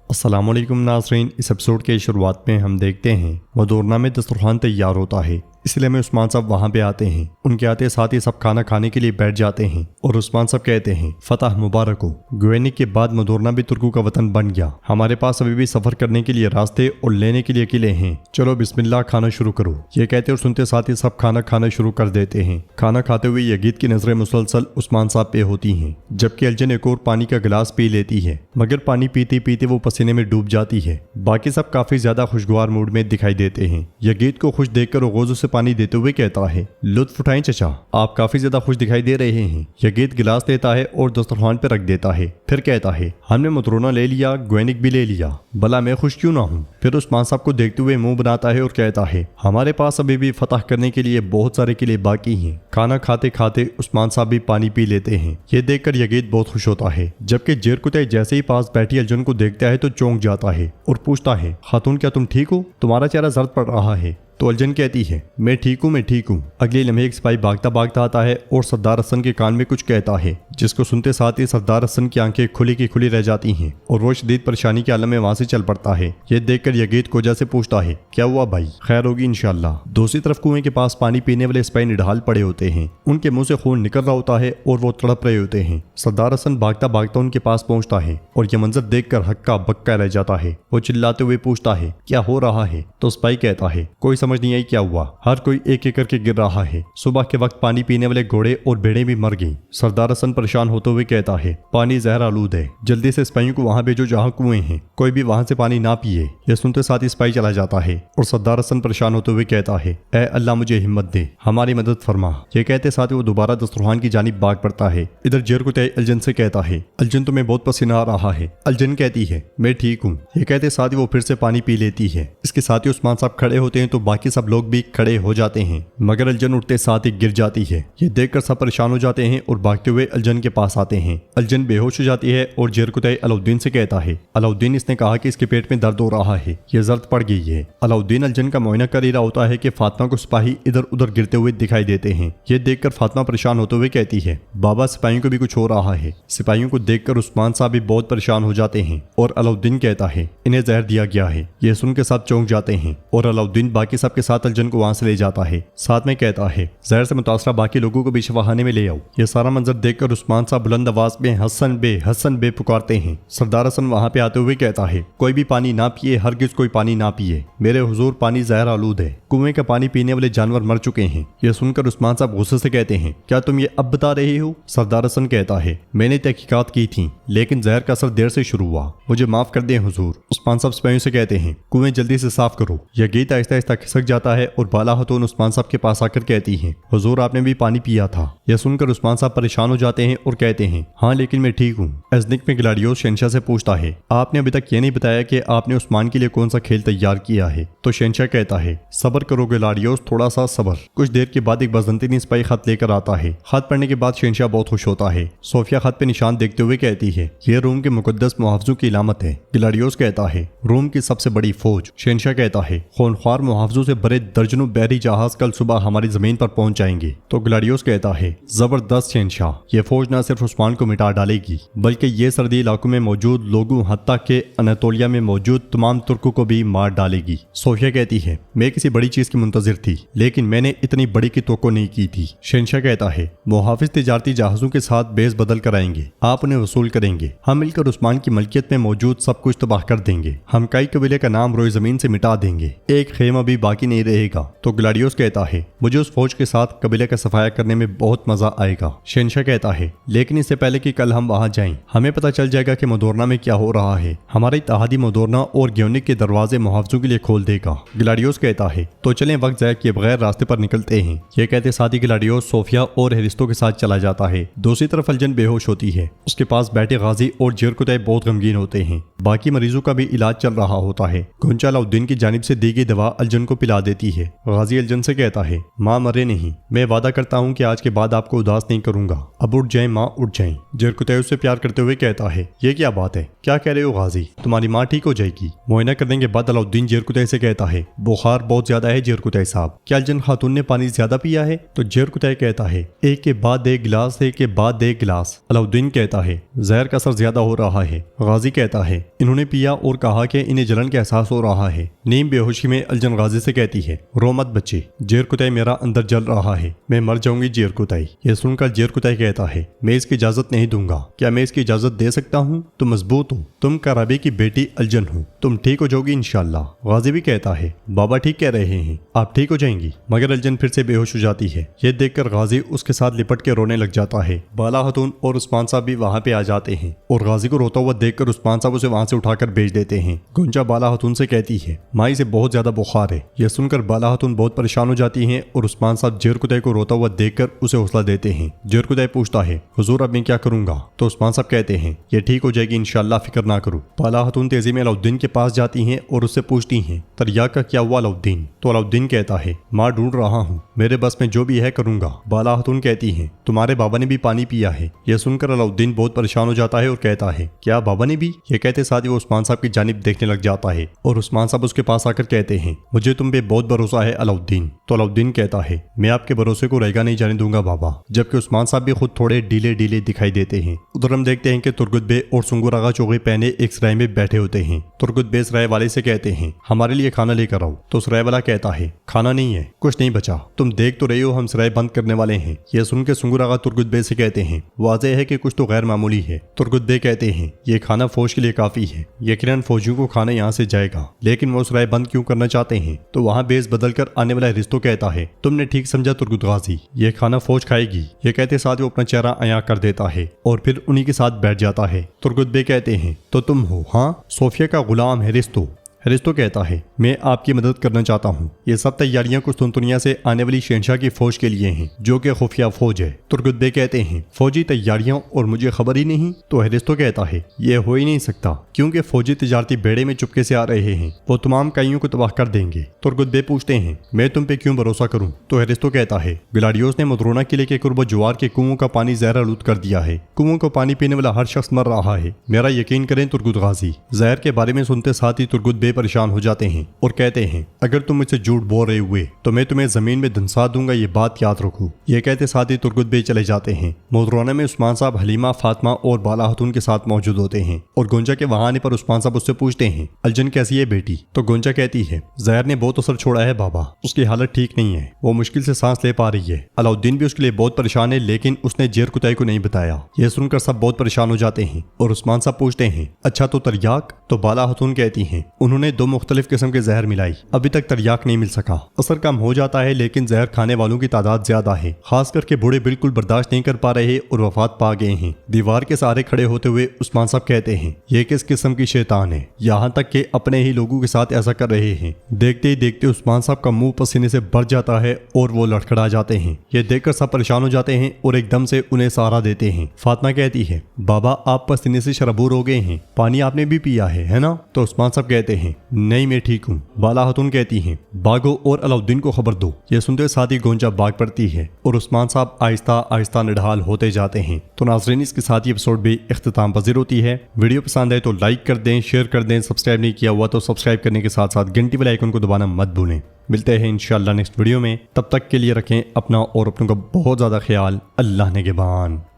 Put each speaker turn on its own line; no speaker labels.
अस्सलाम वालेकुम नाज़रीन। इस एपिसोड के शुरुआत में हम देखते हैं मदोरना में दस्तरखान तैयार होता है, इसलिए में उस्मान साहब वहाँ पे आते हैं। उनके आते साथ ही सब खाना खाने के लिए बैठ जाते हैं और उस्मान साहब कहते हैं, फतह मुबारक हो। गुएनिक के बाद मदोरना भी तुर्कों का वतन बन गया। हमारे पास अभी भी सफर करने के लिए रास्ते और लेने के लिए किले हैं। चलो बिस्मिल्लाह खाना शुरू करो। ये कहते और सुनते साथ ही सब खाना शुरू कर देते हैं। खाना खाते हुए यगीद की नजरें मुसलसल उस्मान साहब पे होती हैं, जबकि अलजन एक और पानी का गिलास पी लेती है, मगर पानी पीते पीते वो पसीने में डूब जाती है। बाकी सब काफी ज्यादा खुशगवार मूड में दिखाई देते हैं। यगीद को खुश देखकर वो गौज़ों से पानी देते हुए कहता है, लुत्फ उठाएं चचा, आप काफी ज्यादा खुश दिखाई दे रहे हैं। यगीद गिलास लेता है और दस्तरखान पे रख देता है, फिर कहता है, हमने मदरोना ले लिया, गुएनिक भी ले लिया, भला मैं खुश क्यों ना हूँ। फिर उस्मान साहब को देखते हुए मुंह बनाता है और कहता है, हमारे पास अभी भी फतह करने के लिए बहुत सारे किले बाकी हैं। खाना खाते खाते उस्मान साहब भी पानी पी लेते हैं। ये देखकर यगीद बहुत खुश होता है, जबकि जेरकुतै जैसे ही पास बैठी अलजन को देखता है तो चौंक जाता है और पूछता है, खातून क्या तुम ठीक हो? तुम्हारा चेहरा जर्द पड़ रहा है। तो अलजन कहती है, मैं ठीक हूँ। अगले लम्हे एक सिपाही भागता भागता आता है और सरदार हसन के कान में कुछ कहता है, जिसको सुनते साथ ही सरदार हसन की आंखें खुली की खुली रह जाती हैं और वो शदीद परेशानी के आलम में वहां से चल पड़ता है। ये देखकर यगीद कोजा से पूछता है, क्या हुआ भाई, खैर होगी इंशाल्लाह। दूसरी तरफ कुएं के पास पानी पीने वाले सिपाही निढाल पड़े होते हैं। उनके मुंह से खून निकल रहा होता है और वो तड़प रहे होते हैं। सरदार हसन भागता भागता उनके पास पहुंचता है और ये मंजर देखकर हक्का बक्का रह जाता है। वो चिल्लाते हुए पूछता है, क्या हो रहा है? तो सिपाही कहता है, कोई समझ नहीं आई क्या हुआ, हर कोई एक एक करके गिर रहा है। सुबह के वक्त पानी पीने वाले घोड़े और भेड़ें भी मर गईं। सरदार हसन परेशान होते हुए कहता है, पानी जहर आलूद है, जल्दी से सिपाहियों को वहां भेजो जहां कुएं हैं, कोई भी वहां से पानी ना पिए। यह सुनते साथ ही सिपाही चला जाता है और सरदार हसन परेशान होते हुए कहता है, ऐ अल्लाह मुझे हिम्मत दे, हमारी मदद फरमा। ये कहते साथ ही वो दोबारा दस्तरखान की जानिब भाग पड़ता है। इधर जेरकुतै अलजन से कहता है, अलजन तुम्हें बहुत पसीना आ रहा है। अलजन कहती है, मैं ठीक हूँ। ये कहते साथ ही वो फिर से पानी पी लेती है। इसके साथ ही उस्मान साहब खड़े होते हैं तो बाकी सब लोग भी खड़े हो जाते हैं, मगर अलजन उठते साथ ही गिर जाती है। ये देखकर सब परेशान हो जाते हैं और भागते हुए अलजन के पास आते हैं। अलजन बेहोश हो जाती है और जेरकुतै अलाउद्दीन से कहता है, अलाउद्दीन इसने कहा कि इसके पेट में दर्द हो रहा है, ये जर्द पड़ गई है। अलाउद्दीन अलजन का मुआयना कर ही रहा होता है कि फातिमा को सिपाही इधर उधर गिरते हुए दिखाई देते हैं। ये देखकर फातिमा परेशान होते हुए कहती है, बाबा सिपाहियों को भी कुछ हो रहा है। सिपाहियों को देखकर उस्मान साहब भी बहुत परेशान हो जाते हैं और अलाउद्दीन कहता है, इन्हें जहर दिया गया है। ये सुनकर सब चौंक जाते हैं और अलाउद्दीन बाकी सब के साथ अलजन को वहां से ले जाता है। साथ में कहता है, जहर से मुतासरा बाकी लोगों को भी शफाखाने में ले आओ। ये सारा मंजर देखकर उस्मान साहब बुलंद आवाज में हसन बे पुकारते हैं। सरदार हसन वहां पे आते हुए कहता है, कोई भी पानी ना पिए, हरगिज कोई पानी ना पिए, मेरे हुजूर पानी जहर आलूद है, कुएं का पानी पीने वाले जानवर मर चुके हैं। यह सुनकर उस्मान साहब गुस्से से कहते हैं, क्या तुम ये अब बता रहे हो? सरदार हसन कहता है, मैंने तहकीकात की थी, लेकिन जहर का असर देर से शुरू हुआ, मुझे माफ कर दें हुजूर। उस्मान साहब सिपाहियों से कहते हैं, कुएं जल्दी से साफ करो। यह गीत आहिस्ता आहिस्ता खिसक जाता है और बाला हतून उस्मान साहब के पास आकर कहती हैं, हुजूर आपने भी पानी पिया था। यह सुनकर उस्मान साहब परेशान हो जाते हैं और कहते हैं, हाँ लेकिन मैं ठीक हूँ। एज़निक में ग्लाडियोस शहंशाह से पूछता है, आपने अभी तक ये नहीं बताया कि आपने उस्मान के लिए कौन सा खेल तैयार किया है। तो शहंशाह कहता है, सब्र करो ग्लाडियोस, थोड़ा सा सब्र। कुछ देर के बाद एक बजंतीनी सिपाही खत लेकर आता है। खत पढ़ने के बाद शहंशाह बहुत खुश होता है। सोफिया खत पे निशान देखते हुए कहती है, यह रोम के मुकद्दस मुहाफिजों की इलामत है। ग्लाडियोस कहता है, रोम की सबसे बड़ी फौज। शहंशाह कहता है, खूनख्वार मुहाफिजों से भरे दर्जनों बहरी जहाज कल सुबह हमारी जमीन पर पहुंच जाएंगे। तो ग्लाडियोस कहता है, जबरदस्त शहंशाह, ये फौज न सिर्फ उस्मान को मिटा डालेगी, बल्कि ये सर्दी इलाकों में मौजूद लोगों हत्ता के अनातोलिया में मौजूद तमाम तुर्कों को भी मार डालेगी। सोफिया कहती है, मैं किसी बड़ी चीज की मुंतजिर थी, लेकिन मैंने इतनी बड़ी की तवक्को नहीं की थी। शहंशाह कहता है, मुहाफिज तिजारती जहाजों के साथ बेस बदल कराएंगे, आप उन्हें वसूल करेंगे, हम मिलकर उस्मान की मलकियत में मौजूद सब कुछ तबाह कर देंगे, हम कई कबीले का नाम रोए जमीन से मिटा देंगे, एक खेमा भी बाकी नहीं रहेगा। तो ग्लाडियोस कहता है, मुझे उस फौज के साथ कबीले का सफाया करने में बहुत मजा आएगा। शहंशाह कहता है, लेकिन इससे पहले कि कल हम वहां जाएं, हमें पता चल जाएगा कि मदोरना में क्या हो रहा है। हमारा इत्तेहादी मदोरना और ग्योनिक के दरवाजे मुहाफिजों के लिए खोल देगा। ग्लाडियोस कहता है, तो चलें वक्त जाया किए बगैर रास्ते पर निकलते हैं। ये कहते साथ ही ग्लाडियोस सोफिया और हेरिस्तो के साथ चला जाता है। दूसरी तरफ अलजन बेहोश होती है। उसके पास बैठे गाजी और जेरकुतै बहुत गमगीन होते हैं। बाकी मरीजों का भी इलाज चल रहा होता है। गुंचा अलाउद्दीन की जानिब से दी गई दवा अलजन को पिला देती है। गाजी अलजन से कहता है, माँ मरे नहीं, मैं वादा करता हूँ कि आज के बाद आपको उदास नहीं करूंगा। अब उठ जाएं माँ, उठ जाएं। जेरकुतै उससे प्यार करते हुए कहता है, ये क्या बात है, क्या कह रहे हो गाजी, तुम्हारी माँ ठीक हो जाएगी। मुआयना करने के बाद अलाउद्दीन जेरकुतै से कहता है, बुखार बहुत ज्यादा है जेरकुतै साहब, क्या अलजन खातून ने पानी ज्यादा पिया है। तो जेरकुतै कहता है, एक के बाद एक गिलास, एक के बाद एक गिलास। अलाउद्दीन कहता है, जहर का असर ज्यादा हो रहा है। गाजी कहता है, इन्होंने पिया और कहा कि इन्हें जलन का एहसास हो रहा है। नीम बेहोशी में अलजन गाजी से कहती है, रो मत बच्चे, जेरकुतै मेरा अंदर जल रहा है, मैं मर जाऊंगी जेरकुतै। ये सुनकर जेरकुतै कहता है, मैं इसकी इजाजत नहीं दूंगा, क्या मैं इसकी इजाजत दे सकता हूँ, तुम मजबूत हो, तुम कराबे की बेटी अलजन हो, तुम ठीक हो जाओगी इंशाल्लाह। गाजी भी कहता है, बाबा ठीक कह रहे हैं, आप ठीक हो जाएंगी। मगर अलजन फिर से बेहोश हो जाती है। ये देखकर गाजी उसके साथ लिपट के रोने लग जाता है। बाला खातून और उस्मान साहब भी वहाँ पे आ जाते हैं और गाजी को रोता हुआ देखकर उस्मान साहब उसे वहाँ से उठाकर भेज देते हैं। गुंजा बाला खातून से कहती है, माँ से बहुत ज्यादा बुखार है। यह सुनकर बाला खातून बहुत परेशान हो जाती हैं और उस्मान साहब जेरकुतै को रोता हुआ देखकर उसे हौसला देते हैं। जेरकुतै पूछता है, हुजूर अब मैं क्या करूंगा। तो उस्मान साहब कहते हैं, ये ठीक हो जाएगी इंशाल्लाह, फिक्र ना करो। बाला खातून तेजी में अलाउद्दीन के पास जाती हैं और उससे पूछती हैं, तरियाक का क्या हुआ अलाउद्दीन। तो अलाउद्दीन कहता है, माँ ढूंढ रहा हूँ, मेरे बस में जो भी है करूंगा। बाला खातून कहती हैं, तुम्हारे बाबा ने भी पानी पिया है। यह सुनकर अलाउद्दीन बहुत परेशान हो जाता है और कहता है, क्या बाबा ने भी। ये कहते साथ ही वो उस्मान साहब की जानिब देखने लग जाता है और उस्मान साहब उसके पास आकर कहते हैं, मुझे तुम पे बहुत भरोसा है अलाउद्दीन। तो अलाउद्दीन कहता है, मैं आपके भरोसे को रहेगा नहीं जाने दूंगा बाबा। जबकि उस्मान साहब भी खुद थोड़े ढीले ढीले दिखाई देते हैं। उधर हम देखते हैं कि तुर्गुत बे और सुंगुर आगा चोगे पहने एक सराय में बैठे होते हैं। तुर्गुत बे सराय वाले से कहते हैं, हमारे लिए खाना लेकर आओ। तो सराय वाला कहता है, खाना नहीं है, कुछ नहीं बचा, तुम देख तो रही हो हम सराय बंद करने वाले हैं। यह सुनकर सुंगुर आगा तुर्गुत बे से कहते हैं, वाज़ेह है कि कुछ तो गैर मामूली है। तुर्गुत बे कहते हैं, ये खाना फौज के लिए काफी है, यकीनन फौजियों को खाना यहाँ से जाएगा, लेकिन वो सराय बंद क्यों करना चाहते हैं। तो वहाँ बेस बदल कर आने वाला रिश्तों कहता है, तुमने ठीक समझा तुर्गुत गाजी, ये खाना फौज खाएगी। ये कहते साथ वो अपना चेहरा आया कर देता है और फिर उन्हीं के साथ बैठ जाता है। तुर्गुत बे कहते हैं, तो तुम हो। हाँ, सोफिया का गुलाम है रिश्तो। रिश्तो कहता है, मैं आपकी मदद करना चाहता हूँ। ये सब तैयारियां कुस्तुनतुनिया से आने वाली शहंशाह की फौज के लिए हैं, जो कि खुफिया फौज है। तुर्गुत बे कहते हैं, फौजी तैयारियां और मुझे खबर ही नहीं। तो हेरिस्तो कहता है, ये हो ही नहीं सकता, क्योंकि फौजी तजारती बेड़े में चुपके से आ रहे हैं, वो तमाम काइयों को तबाह कर देंगे। तुर्गुत बे पूछते हैं, मैं तुम पे क्यों भरोसा करूँ। तो हेरिस्तो कहता है, ग्लाडियोस ने मदरोना किले के कुर्ब जुआर के कुओं का पानी जहर आलूद कर दिया है, कुओं को पानी पीने वाला हर शख्स मर रहा है। मेरा यकीन करें तुर्गुत गाजी। जहर के बारे में सुनते साथ ही तुर्गुत बे परेशान हो जाते हैं और कहते हैं, अगर तुम मुझसे झूठ बोल रहे हुए तो मैं तुम्हें जमीन में धंसा दूंगा, ये बात याद रखो। ये कहते साथ ही तुर्गुत बे चले जाते हैं। मोदराना में उस्मान साहब हलीमा, फातिमा और बाला खातून के साथ मौजूद होते हैं और गोंजा के वहां आने पर उस्मान साहब उससे पूछते हैं, अलजन कैसी है बेटी। तो गोंजा कहती है, जहर ने बहुत असर छोड़ा है बाबा, उसकी हालत ठीक नहीं है, वो मुश्किल से सांस ले पा रही है। अलाउद्दीन भी उसके लिए बहुत परेशान है, लेकिन उसने जेरकुतै को नहीं बताया। यह सुनकर सब बहुत परेशान हो जाते हैं और उस्मान साहब पूछते हैं, अच्छा तो तरियाक। तो बाला खातून कहती हैं, उन्होंने 2 मुख्तलिफ किस्म के जहर मिलाई, अभी तक तरियाक नहीं मिल सका। असर कम हो जाता है, लेकिन जहर खाने वालों की तादाद ज्यादा है। खास करके बूढ़े बिल्कुल बर्दाश्त नहीं कर पा रहे और वफात पा गए हैं। दीवार के सहारे खड़े होते हुए उस्मान साहब कहते हैं, ये किस किस्म की शैतान है, यहाँ तक कि अपने ही लोगों के साथ ऐसा कर रहे हैं। देखते ही देखते उस्मान साहब का मुंह पसीने से भर जाता है और वो लड़खड़ा जाते हैं। ये देखकर सब परेशान हो जाते हैं और एकदम से उन्हें सहारा देते हैं। फातिमा कहती है, बाबा आप पसीने से शरबूर हो गए हैं, पानी आपने भी पिया है ना। तो उस्मान साहब कहते हैं, नहीं मैं ठीक हूँ। बाला खातून कहती हैं, भागो और अलाउद्दीन को खबर दो। ये सुनते साथ ही गोंजा भाग पड़ती है और उस्मान साहब आहिस्ता आहिस्ता निढाल होते जाते हैं। तो नाज़रीन, इसके साथ ही एपिसोड भी इख्तिताम पजीर होती है। वीडियो पसंद आए तो लाइक कर दें, शेयर कर दें, सब्सक्राइब नहीं किया हुआ तो सब्सक्राइब करने के साथ साथ घंटी वाले आइकन को दबाना मत भूलें। मिलते हैं इंशाअल्लाह नेक्स्ट वीडियो में, तब तक के लिए रखें अपना और अपनों का बहुत ज़्यादा ख्याल। अल्लाह निगहबान।